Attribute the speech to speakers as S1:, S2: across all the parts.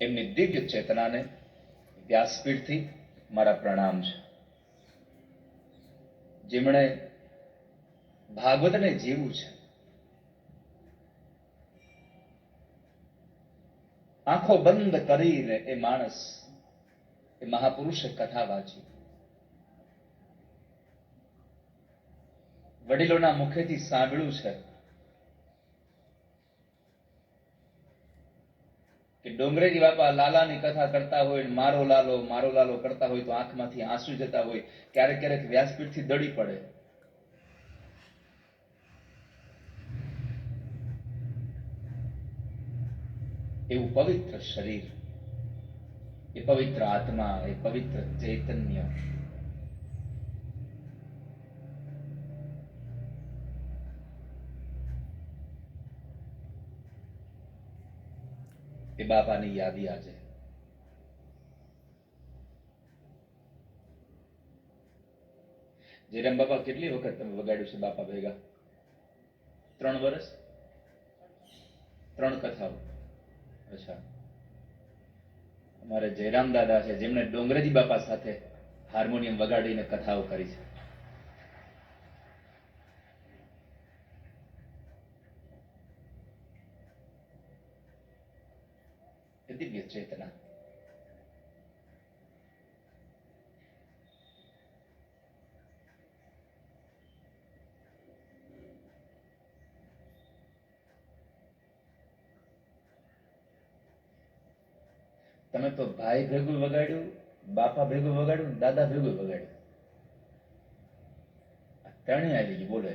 S1: એમની દિવ્ય ચેતનાને વ્યાસપીઠથી મારા પ્રણામ છે. જેમણે ભાગવતને જીવ્યું છે, આંખો બંધ કરીને એ માણસ, એ મહાપુરુષે કથા વાંચી. વડીલોના મુખેથી સાંભળ્યું છે કે ડોંગરેજી બાપા લાલાની કથા કરતા હોય, મારો લાલો કરતા હોય તો આંખમાંથી આંસુ જતા હોય, ક્યારેક ક્યારેક વ્યાસપીઠથી દડી પડે. એવું પવિત્ર શરીર, એ પવિત્ર આત્મા, એ પવિત્ર ચૈતન્ય, એ બાપાની યાદી આજે જયરામ બાપા કેટલી વખત તમે વગાડ્યું છે બાપા ભેગા? 3 વર્ષ, 3 કથાઓ. અચ્છા. અમારે જયરામ દાદા છે જેમણે ડોંગરેજી બાપા સાથે હાર્મોનિયમ વગાડીને કથાઓ કરી છે. એ દિવ્ય ચેતના. તમે તો ભાઈ ભેગું વગાડ્યું, બાપા ભેગું વગાડ્યું, દાદા ભેગું વગાડ્યું. ત્રણેય આવી ગયું. બોલે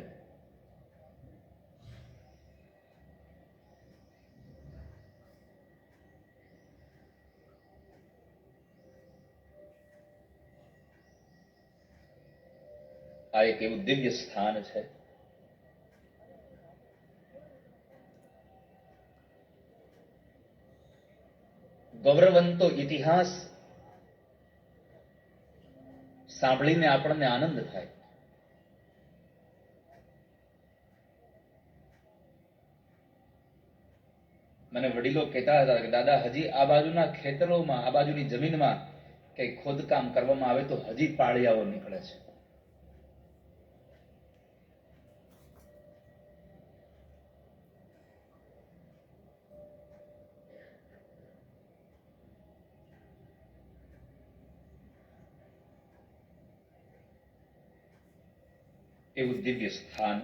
S1: આ એક એવું દિવ્ય સ્થાન છે. ગૌરવંતો ઇતિહાસ સાંભળીને આપણને આનંદ થાય. મને વડીલો કહેતા હતા કે દાદા, હજી આ બાજુના ખેતરોમાં, આ બાજુની જમીનમાં કઈ ખોદકામ કરવામાં આવે તો હજી પાળિયાઓ નીકળે છે. એવું દિવ્ય સ્થાન